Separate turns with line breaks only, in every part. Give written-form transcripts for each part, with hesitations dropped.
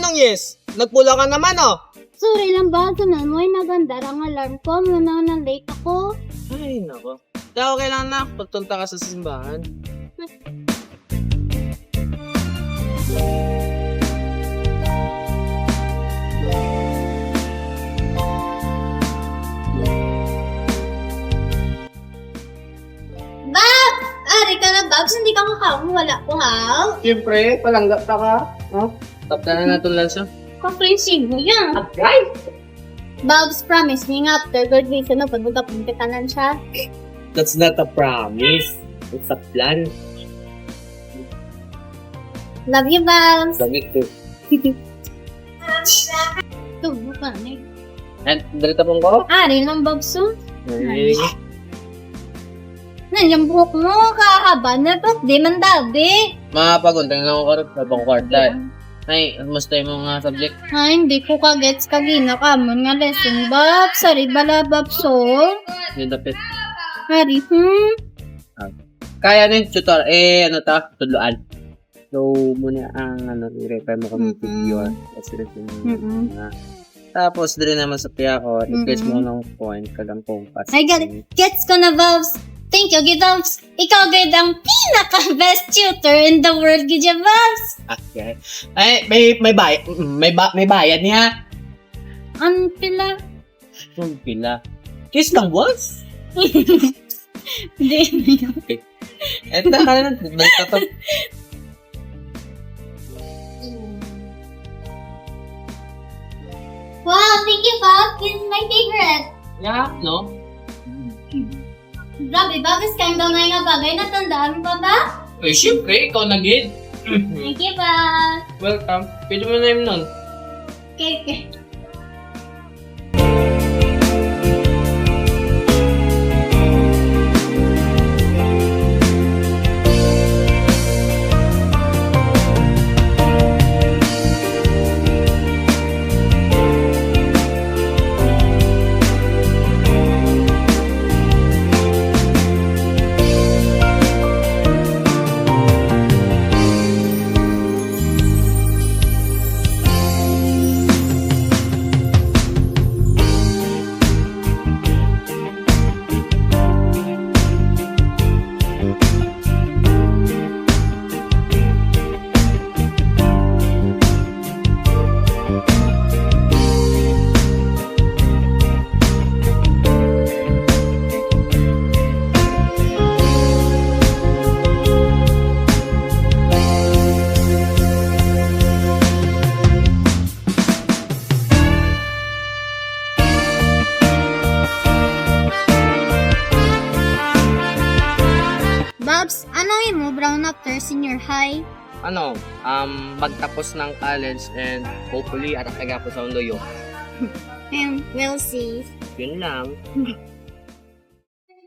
Anong yes? Nagpula ka naman oh.
Sorry lang ba, sunan mo ay naganda ang alarm ko, muna nang late ako.
Ay, nako. Kaya okay lang na, pagtunta ka sa simbahan.
Babs! Ari ka na, Babs, hindi ka wala ko ha?
Siyempre, palanggap ka ka. Oh, tap na natin lang siya.
Komprensibo yan.
Right?
Babs, promise me nga after graduation na pagpunta ka lang siya.
That's not a promise. It's a plan.
Love you, Babs.
Sabi ko.
Tubo ka na
At, dalita pong ko?
Ari lang, Babs, oh.
Ay.
Nandiyan buhok mo, kakaba na to. Di man dabi.
Mapaguntang lang ako karoon sa bang kwarta eh. Ay, musta yung mga subject?
Ay, hindi ko ka-gets kagina ka mo nga lesson, Babs. Sorry, bala, Babs, oh.
Yung dapit.
Ari,
Kaya na yung tutor, ano ta? Tudloan. So, muna ang, i-refer mo kami video. Kasi rin yung mga. Tapos, din naman sa piya ko, i-place mo ng point, kagang compass.
Ay, gets ko na, Babs. Thank you, Babs. Ikaw, Gid, ang pinaka-best tutor in the world, Gid, Babs.
Okay. Ay, may bayad niya.
Ang pila?
Yung pila. Kiss lang, boss.
Hindi.
Eto ka na, balik ka to.
Wow, thank you, Babs. This is my favorite.
Yeah, no?
Grabe, Babs, kain daw na yung bagay. Natandaan mo pa ba?
Eh, syempre, ikaw na gid.
Thank you, Babs.
Welcome. Pwede mo na yun nun.
Okay. Babs, ano yun mo brown after senior high?
Magtapos ng college and hopefully arak-aga po sa undoyo.
We'll see.
Yun lang.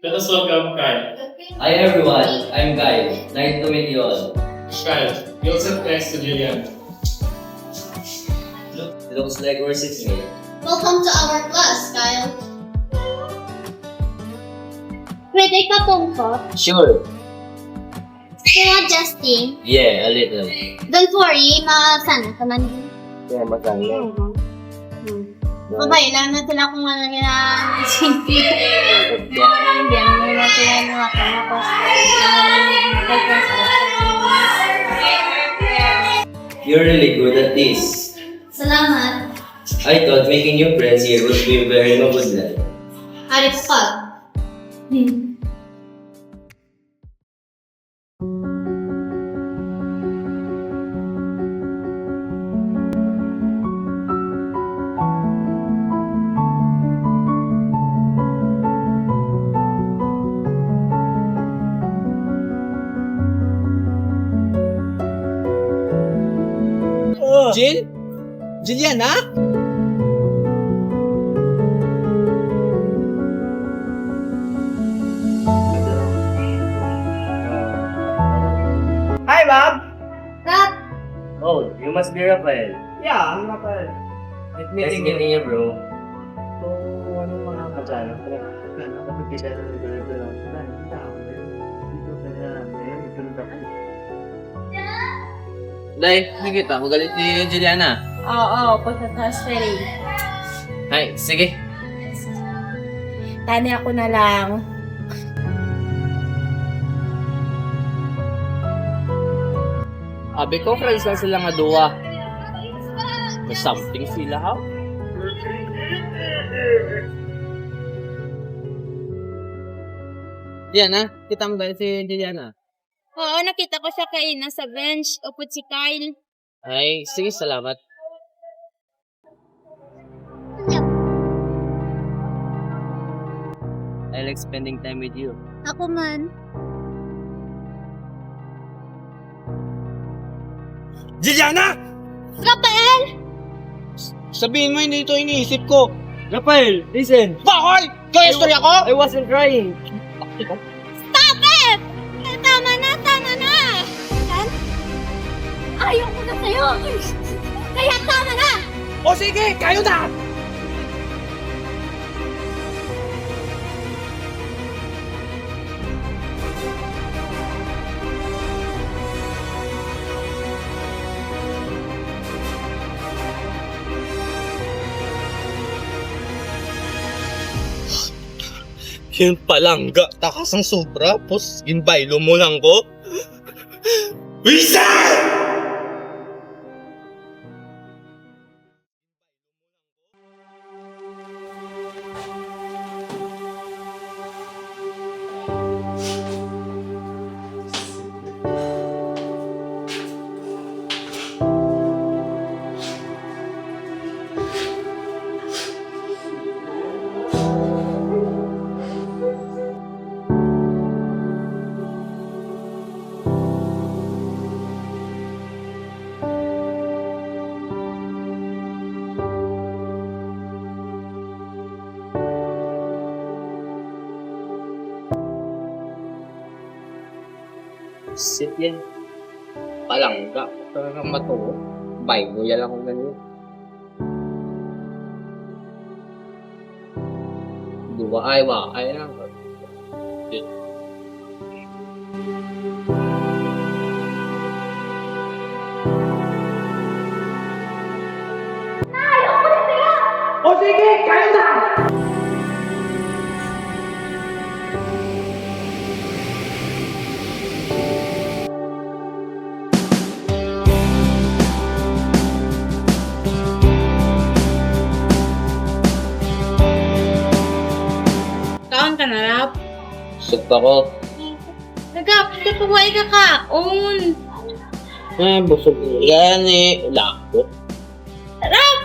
Let us welcome Kyle.
Hi everyone, I'm Guy. Nice to meet you all.
Kyle, you'll sit next to Julian.
Looks like we're sitting here.
Welcome to our class, Kyle. Pwede ka pong ko?
Sure.
Kaya Justin,
Yeah, a little.
don't worry, masana ka man din.
Yeah, matanga.
Mabay lang na sila kung ano nila simple. Hindi mo na sila nakakama ko.
You're really good at this.
Salamat.
I thought making new friends here would be very mabudlan.
Arif ka.
Jill? Juliana? Hi, Bob!
Rap,
Oh, you must be Rafael.
Yeah, I'm Rafael.
Nice meeting you, bro.
So, anong mga kasala ko? Day, nakita, magalit ni Juliana.
Oo, pagka-transferring.
Ay, sige.
Tani ako na lang.
Abi ko, friends lang sila nga duwa. May something sila, ha? Diana, kita mo ba si Diana?
Oo, nakita ko siya kain sa bench. Upot si Kyle.
Ay, sige, salamat. I like spending time with you.
Ako man.
Diana!
Rafael!
Sabihin mo, hindi ito iniisip ko.
Rafael, listen.
Bakit? Kaya istorya ko?
I wasn't crying.
Stop it! Tama na, tama na! Yan? Ayaw ko na sa'yo! Kaya tama na!
O sige, kayo na!
Yun palangga, takas ang sobra, pos, ginbaylo mo lang ko. Wisan!
Sit yan. Palangga. Talagang matuo. Baygo yan akong ganyan. Dua ay wakay lang.
O sige, kayo na!
Kaon ka na, Rap?
Sip ako.
Nagap, di pa ba ikakaon?
Busog yan eh. Lako.
Rap!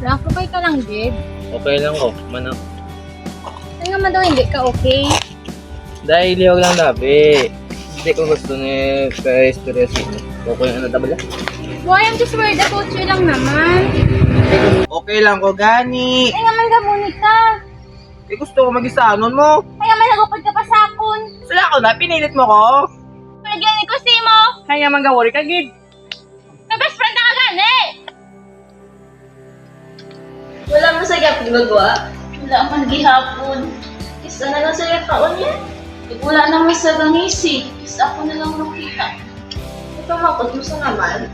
Rap, okay ka lang, Jed?
Okay lang ko. Manak.
Ay nga man daw hindi ka okay.
Dahil liwag lang labi. Hindi ko gusto ni kaya stress. Okay ano tabala?
Why, I'm just worried about you lang naman.
Okay lang ko, gani.
Ay nga man gamuni ka.
Eh, gusto ko mag-isanon mo.
Ay nga man nagupad ka pa sa akon.
Sala ko na, pinilit mo ko.
Pagyan ko si mo.
Kaya man gawari ka, gid.
May best friend na ka gani.
Wala mo sa gap ginagawa? Wala man gihapon. Isa na lang sa kaon niya. Wala naman sa gangisi. Isa ako na lang nakita. Ipamapot mo sa naman.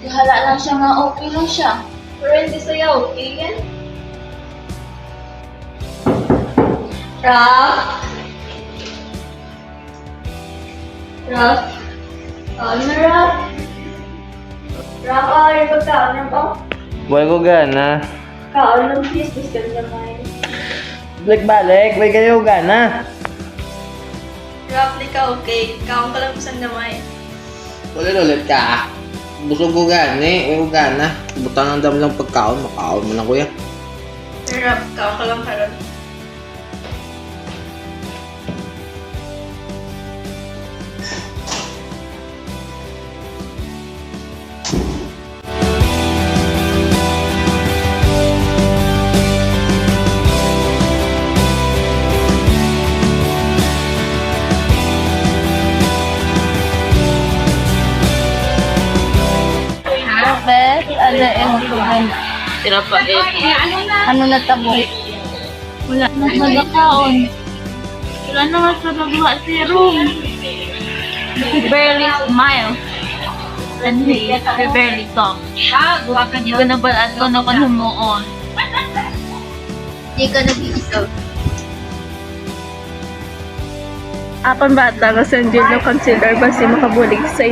Gahala lang siya nga okay lang siya. Pero hindi sa'yo okay yan. Raf? Raf? Kaon na, Raf? Raf, ay, pagkaon na ba?
Buhay ko gana.
Kaon ng please, gusto naman.
Balik-balik, may kayo gana.
Roughly ka okay. Kaon ka lang sa namay.
Ulit ka. Busog ko gani. Ewan gana. Butang ang dami lang pagkaon. Makaon mo lang kuya.
Rap, kaon ka lang karon.
Best, ano yung tuhan?
Pinapait.
Ano na tabo?
Wala na magkakaon. Wala na nga sa nagawa si Rum. He barely smile. And he barely talk. Baka di ka na balaan ko na kanumuon.
Hindi ka nag-iisa.
Apan bata nga sa Angelo consider ba si makabulig sa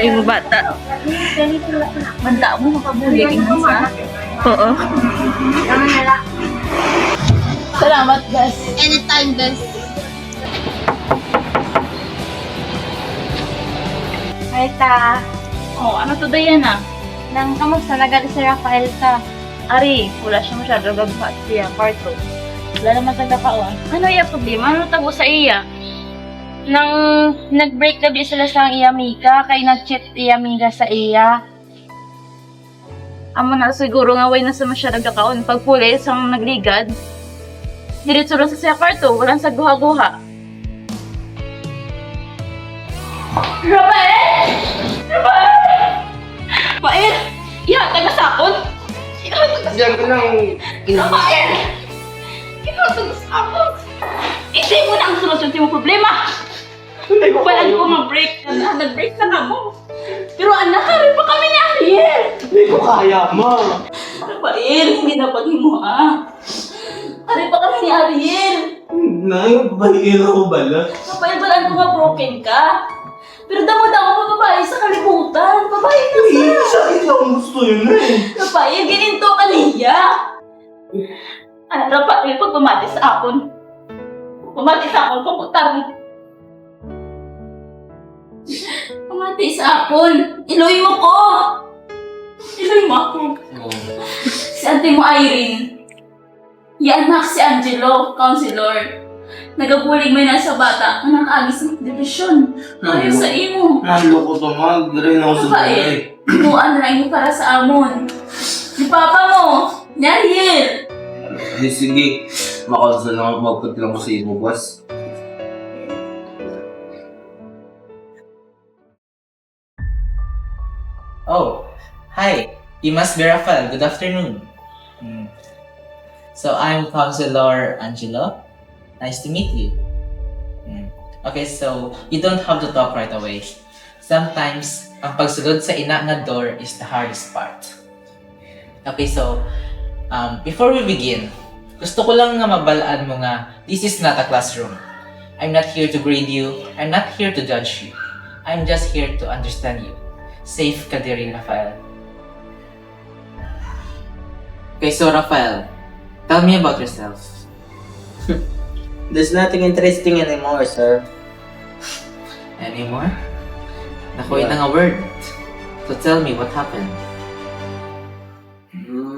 imo bata? Banda mo makabulig mo sa? Oo. Salamat guys.
Anytime, guys. Hi, ta.
Oh, ano to Diana?
Nang kamusta nagali si Rafael ta?
Ari, wala siya masyado gagawin siya, kwarto. Wala naman tagakaon. Ano iya problema? Ano tabo sa iya?
Nang nag-break na di sila sa iya Mika, kay nag-cheat iya Mika sa iya.
Amo na siguro nga way na sa masyado gagawin. Pag pulis ang nagligad, diretso lang sa siya kwarto, walang sa guha-guha. Rafael! Rafael! Rafael! Iya, taga-sakot!
Diyan ko lang.
Rafael! Ikaw taga-sakot! Hindi mo na ang solusyon sa iyong problema! Walang ko mag-break. Nag-break na ako. Pero anak, hari pa kami ni Ariel!
Hindi ko kaya, ma.
Rafael, hindi na pag-himo Hari pa kami ni Ariel!
Nay, babae ko bala.
Rafael, balaan ko nga broken ka. Pero damo-damo mo babae sa kalibutan. Babae ka sa...
Sa akin lang gusto yun eh.
Rafael, gininto ka niya. Rafael, pag pumati sa akon. Pumati sa akon, pamutar mo. Pumati sa akon. Iloy mo ko. Iloy mo ako. Si ate mo Irene. Anak si Angelo, counselor. Nagabulig may nasa bata. Anang agis ng depresyon. Ayaw sa imo.
Nalo ko to, ma. Dire na ako sa
Rafael,
bahay.
inuan na imo para sa amon. Si papa mo, Nyariel.
Sige. Makasal lang ako. Magput lang ko sa imo, boss.
Oh, hi. You must be Rafael. Good afternoon. So I'm Counselor Angelo. Nice to meet you. Okay, so you don't have to talk right away. Sometimes, ang pagsulod sa ina nga door is the hardest part. Okay, so before we begin, gusto ko lang nga mabalaan mo nga this is not a classroom. I'm not here to grade you. I'm not here to judge you. I'm just here to understand you. Safe ka diri, Rafael. Okay, so Rafael, tell me about yourself.
There's nothing interesting anymore, sir.
Anymore? Nakuha na nga word. So tell me, what happened?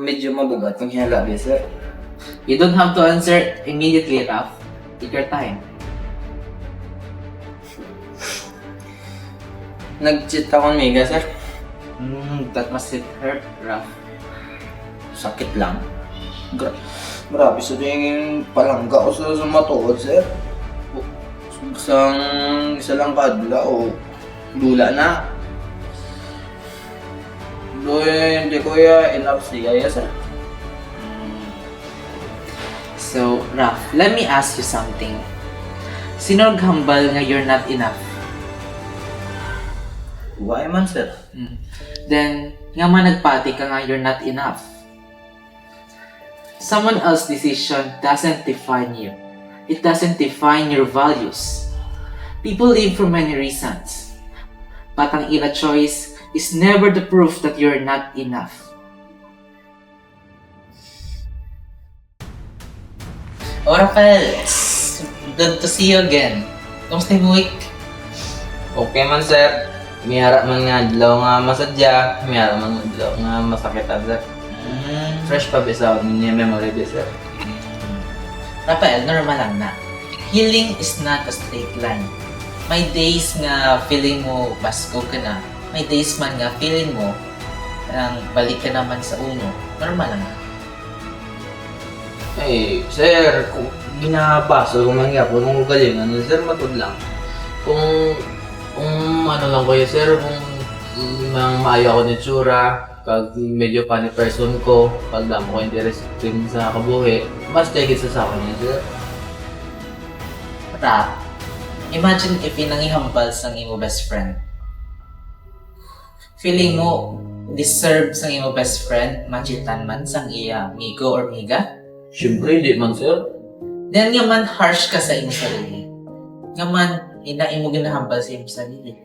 Medyo mabugat yung hinalabi, sir.
You don't have to answer immediately, Raf. Take your time.
Nag-cheat ako ng Mega, sir.
That must have hurt, Raf.
Sakit lang. Grabe sa tingin palangga ko sa matuod, sir. Isa lang kadla o dula na. Hindi ko enough siya, sir.
So, Raf, let me ask you something. Sino naghambal nga you're not enough?
Why man, sir?
Then, nga man nagpati ka nga you're not enough. Someone else's decision doesn't define you. It doesn't define your values. People live for many reasons. But ang ila choice is never the proof that you're not enough. Oh, Rafael, it's good to see you again. Kamusta yung week?
Okay man, sir. Miyara man nga adlaw nga masadya, miyara man adlaw nga masakit, sir. Fresh pa bisa niya memory, sir.
Rafael, normal lang na. Healing is not a straight line. May days nga feeling mo basko ka na. May days man nga feeling mo balik ka naman sa uno. Normal lang na.
Eh, sir, kung ginabasa ko man yapon ng ugalingan, sir, matod lang. Kung ano lang kayo, sir, kung maayo ako ni tsura, kag medyo funny person ko, kag damo ko interest din sa kabuhi, mas take sa akin niya, sir.
Rap, imagine if inangihambal sang imo best friend. Feeling mo, deserve sang imo best friend, machitan man sang iya migo or miga?
Siyempre, di man, sir.
Then nga man harsh ka sa imo sarili. Nga man, ina imo ginahambal sa imo sarili.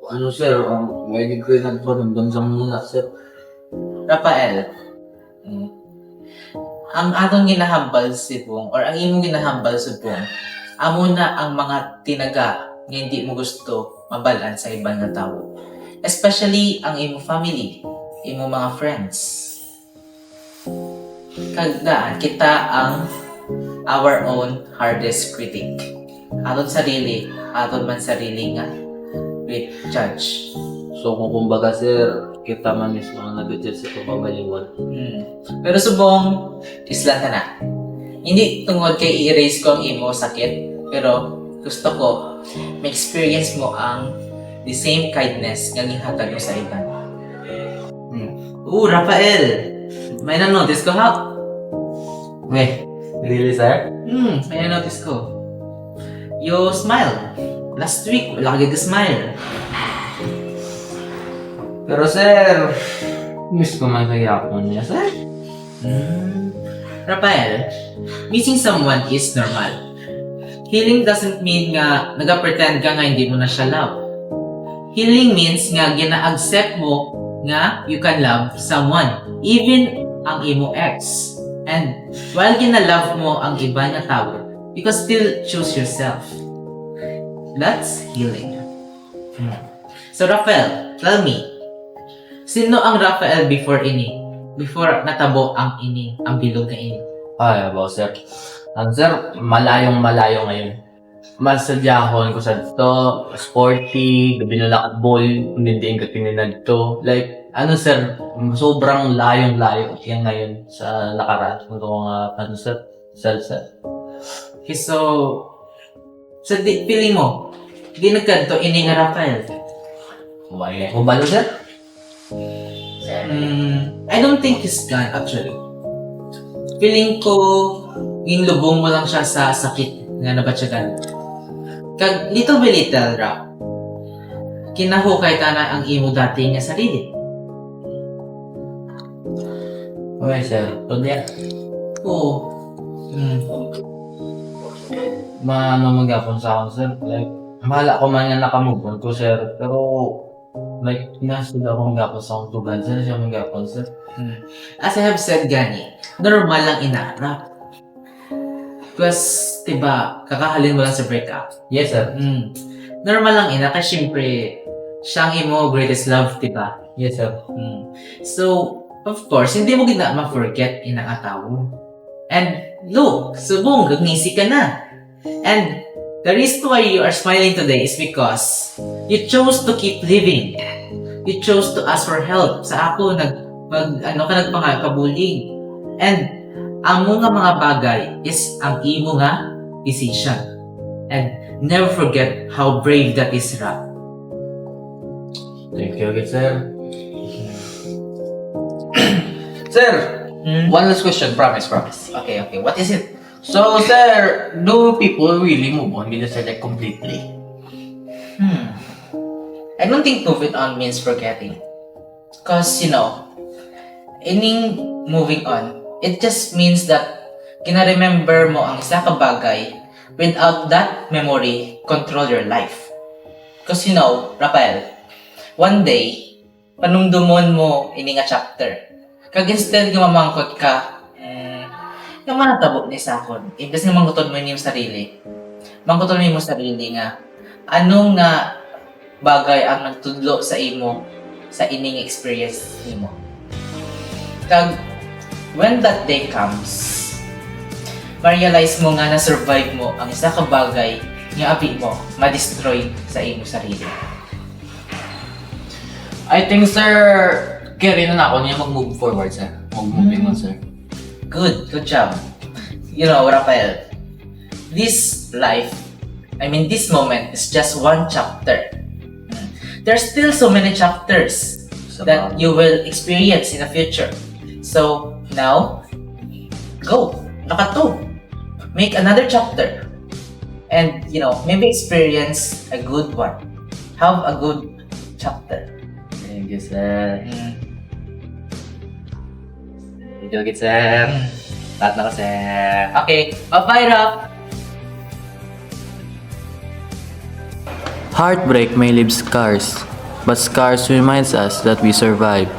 Ano, sir, may ko yung nagparamdam sa muna, sir.
Rafael, ang atong ginahambal si Bong, or ang imong ginahambal si Bong, amo na ang mga tinaga nga hindi mo gusto mabalan sa ibang nga tao. Especially ang imo family, imo mga friends. Kagdaan, kita ang our own hardest critic. Aton sarili, aton man sarili nga with judge.
So, kung kumbaga, sir, kita man mismo ang nag-judge sa pagbabalingon.
Pero subong, islan ka na. Hindi tungod kay i-erase ko ang imo sakit, pero gusto ko, may experience mo ang the same kindness nga gihatag mo sa iban.
Rafael! May na-notice ko, ha? Weh, really, sir?
May na-notice ko. You smile. Last week, wala ka smile.
Pero, sir, miss ko man sa yapon niya, sir.
Rafael, missing someone is normal. Healing doesn't mean nga nag-pretend ka nga hindi mo na siya love. Healing means nga gina-accept mo nga you can love someone, even ang imo ex. And while gina-love mo ang iba nga tao, you can still choose yourself. That's healing. So Rafael, tell me, sino ang Rafael before ini? Before natabo ang ini, ang bilog na ini?
Ay, abo, sir. Ang sir, malayong-malayo ngayon. Masadyahon ko sa to, sporty, gabi na lakad ball, hindi ka tininad to. Like, ano sir, sobrang layong-layo yan ngayon sa nakaraan. Kung ano sir, sir.
Okay, so, sa feeling mo, di nagkanto ini nga Rafael?
Kung ba sir?
I don't think he's gone actually. Feeling ko, ginlubong mo lang siya sa sakit nga nabatsyagan. Kag little by little, Rap, kinahukay ka na ang imo dati nga sarili.
Okay sir, tuloy.
Oo.
Maano magapon sa akin sir, like, mahala ko man nga nakamove on ko sir, pero like, nasid ako magapon sa akong tugan sir, siya magapon sir.
As I have said, Gani, normal lang ina-rap. Because, diba, kakahalin mo lang sa breakup.
Yes sir.
Normal lang ina, kasi syempre, siyang imo greatest love, diba?
Yes sir.
So, of course, hindi mo gina ma-forget ina nga tao. And, look, subong, gagngisi ka na. And, the reason why you are smiling today is because you chose to keep living. You chose to ask for help. Sa ako, nagpangakabuling. And, ang mga bagay is ang imo nga decision. And, never forget how brave that is, Rap.
Thank you again sir. Sir, one last question, promise.
Okay. What is it?
So, sir, do people really move on with the select completely?
I don't think moving on means forgetting. Because, moving on, it just means that kina-remember mo ang isa ka bagay without that memory control your life. Because, Rafael, one day, panumdumon mo ini nga chapter. Kag instead nga mamangkot ka, nga manatabo ni sakon. Imbes nga mangkuton mo yung sarili. Mangkuton mo yung sarili nga, anong nga bagay ang nagtudlo sa imo sa ining experience nimo. Kag when that day comes, ma-realize mo nga na-survive mo ang isa ka bagay nga abi mo ma-destroy sa imo sarili.
I think, sir, carry na ako niya mag-move forward, sir. Mag-moving on, sir.
Good job. Rafael, this life, this moment is just one chapter. there's still so many chapters that you will experience in the future. So now, go. Naka 2. Make another chapter. And, maybe experience a good one. Have a good chapter.
Thank you, sir. Thank you, sir. Lahat na ko, sir.
Okay, bye-bye, Rob.
Heartbreak may leave scars, but scars reminds us that we survive.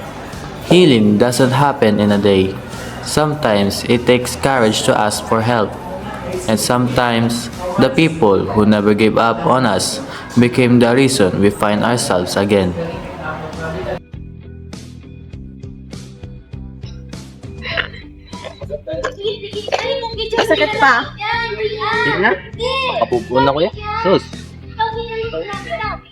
Healing doesn't happen in a day. Sometimes it takes courage to ask for help. And sometimes the people who never gave up on us became the reason we find ourselves again.
Masakit pa.
Sige na. Kapupuna ko yan. Sus.
Pag